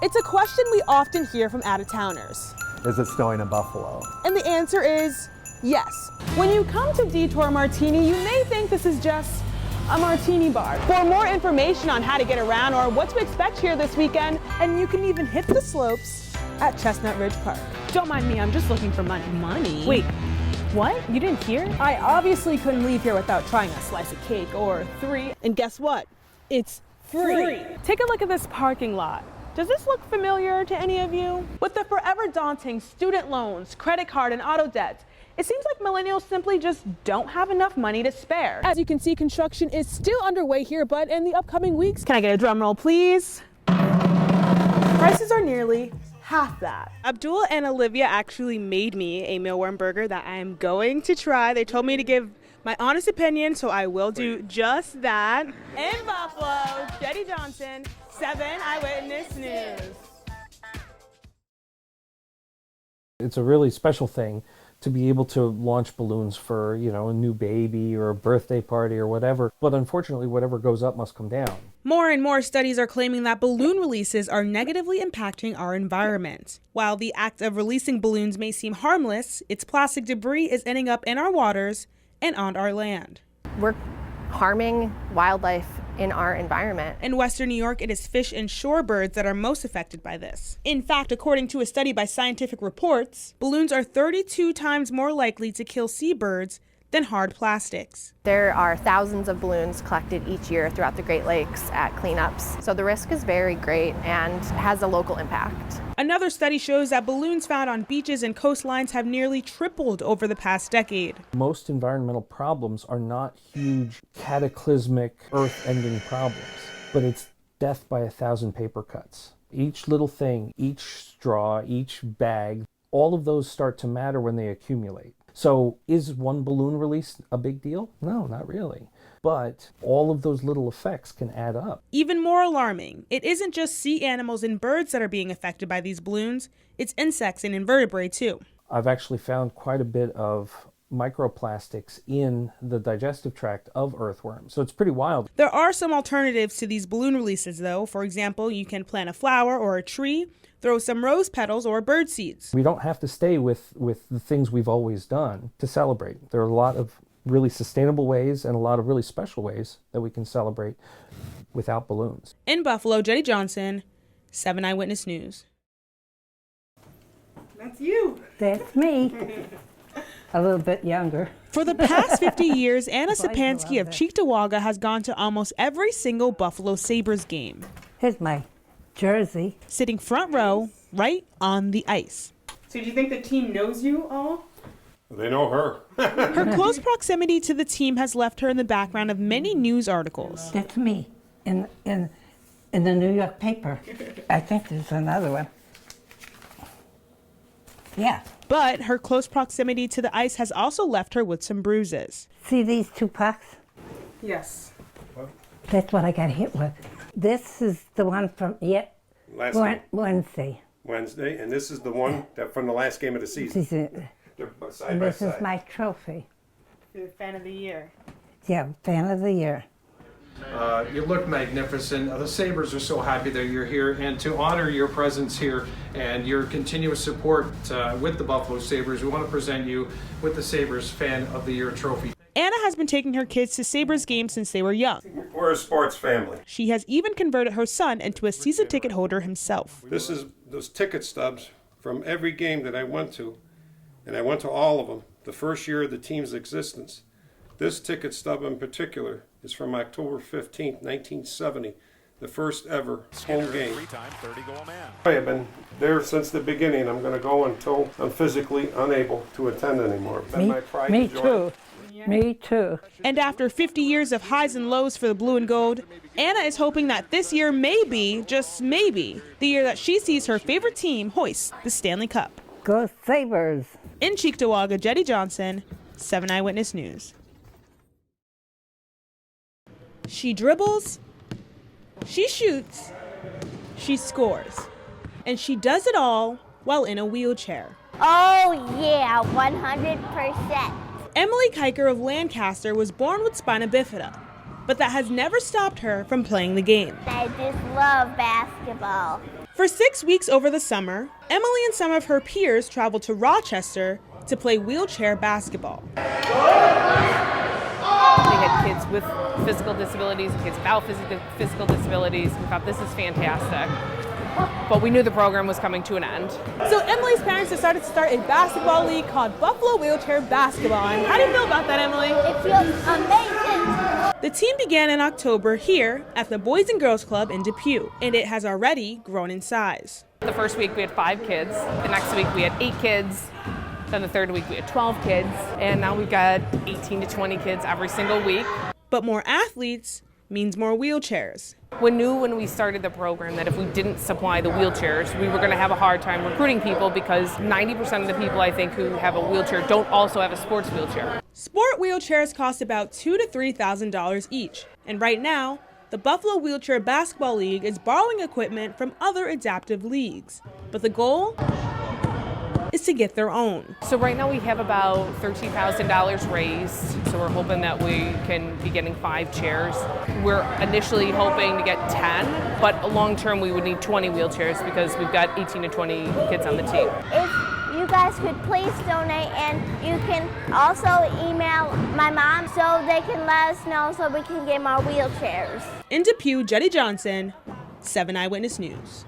It's a question we often hear from out-of-towners. Is it snowing in Buffalo? And the answer is yes. When you come to Detour Martini, you may think this is just a martini bar. For more information on how to get around or what to expect here this weekend, and you can even hit the slopes at Chestnut Ridge Park. Don't mind me, I'm just looking for money. Money? Wait, what? You didn't hear? I obviously couldn't leave here without trying a slice of cake or 3. And guess what? It's free. Take a look at this parking lot. Does this look familiar to any of you? With the forever daunting student loans, credit card, and auto debts, it seems like millennials simply just don't have enough money to spare. As you can see, construction is still underway here, but in the upcoming weeks, can I get a drum roll, please? Prices are nearly half that. Abdul and Olivia actually made me a mealworm burger that I am going to try. They told me to give my honest opinion, so I will do just that. In Buffalo, Jeddy Johnson, 7 Eyewitness News. It's a really special thing to be able to launch balloons for, you know, a new baby or a birthday party or whatever. But unfortunately, whatever goes up must come down. More and more studies are claiming that balloon releases are negatively impacting our environment. While the act of releasing balloons may seem harmless, its plastic debris is ending up in our waters and on our land. We're harming wildlife in our environment. In Western New York, it is fish and shorebirds that are most affected by this. In fact, according to a study by Scientific Reports, balloons are 32 times more likely to kill seabirds than hard plastics. There are thousands of balloons collected each year throughout the Great Lakes at cleanups, so the risk is very great and has a local impact. Another study shows that balloons found on beaches and coastlines have nearly tripled over the past decade. Most environmental problems are not huge, cataclysmic, earth-ending problems, but it's death by 1,000 paper cuts. Each little thing, each straw, each bag, all of those start to matter when they accumulate. So is one balloon release a big deal? No, not really. But all of those little effects can add up. Even more alarming, it isn't just sea animals and birds that are being affected by these balloons, it's insects and invertebrates too. I've actually found quite a bit of microplastics in the digestive tract of earthworms, so it's pretty wild. There are some alternatives to these balloon releases though. For example, you can plant a flower or a tree, throw some rose petals or bird seeds. We don't have to stay with the things we've always done to celebrate. There are a lot of really sustainable ways and a lot of really special ways that we can celebrate without balloons. In Buffalo, Jeddy Johnson, 7 Eyewitness News. That's you. That's me. A little bit younger. For the past 50 years, Anna Sapansky of Cheektowaga has gone to almost every single Buffalo Sabres game. Here's my jersey. Sitting front row, right on the ice. So do you think the team knows you all? They know her. Her close proximity to the team has left her in the background of many news articles. That's me in the New York paper. I think there's another one. Yeah. But her close proximity to the ice has also left her with some bruises. See these 2 pucks? Yes. That's what I got hit with. This is the one from Wednesday. Wednesday, and this is the one that from the last game of the season. They're side And by this side. is my trophy. You're the fan of the year. Yeah, fan of the year. You look magnificent. The Sabres are so happy that you're here, and to honor your presence here and your continuous support with the Buffalo Sabres, we want to present you with the Sabres Fan of the Year trophy. Anna has been taking her kids to Sabres games since they were young. We're a sports family. She has even converted her son into a season ticket holder himself. This is those ticket stubs from every game that I went to, and I went to all of them the first year of the team's existence. This ticket stub in particular is from October 15th, 1970, the first ever home game. I have been there since the beginning. I'm going to go until I'm physically unable to attend anymore. Me too. Me too. And after 50 years of highs and lows for the blue and gold, Anna is hoping that this year may be, just maybe, the year that she sees her favorite team hoist the Stanley Cup. Go Sabres. In Cheektowaga, Jeddy Johnson, 7 Eyewitness News. She dribbles, she shoots, she scores, and she does it all while in a wheelchair. Oh yeah, 100%. Emily Kiker of Lancaster was born with spina bifida, but that has never stopped her from playing the game. I just love basketball. For 6 weeks over the summer, Emily and some of her peers traveled to Rochester to play wheelchair basketball. They had kids with physical disabilities, kids without physical disabilities. We thought, this is fantastic. But we knew the program was coming to an end. So Emily's parents decided to start a basketball league called Buffalo Wheelchair Basketball. And how do you feel about that, Emily? It feels amazing. The team began in October here at the Boys and Girls Club in Depew, and it has already grown in size. The first week we had 5 kids. The next week we had 8 kids. Then the third week we had 12 kids. And now we've got 18 to 20 kids every single week. But more athletes means more wheelchairs. We knew when we started the program that if we didn't supply the wheelchairs, we were going to have a hard time recruiting people, because 90% of the people I think who have a wheelchair don't also have a sports wheelchair. Sport wheelchairs cost about $2,000 to $3,000 each. And right now, the Buffalo Wheelchair Basketball League is borrowing equipment from other adaptive leagues. But the goal is to get their own. So right now we have about $13,000 raised. So we're hoping that we can be getting 5 chairs. We're initially hoping to get 10, but long term we would need 20 wheelchairs because we've got 18 to 20 kids on the team. If you guys could please donate, and you can also email my mom so they can let us know so we can get more wheelchairs. In Depew, Jeddy Johnson, 7 Eyewitness News.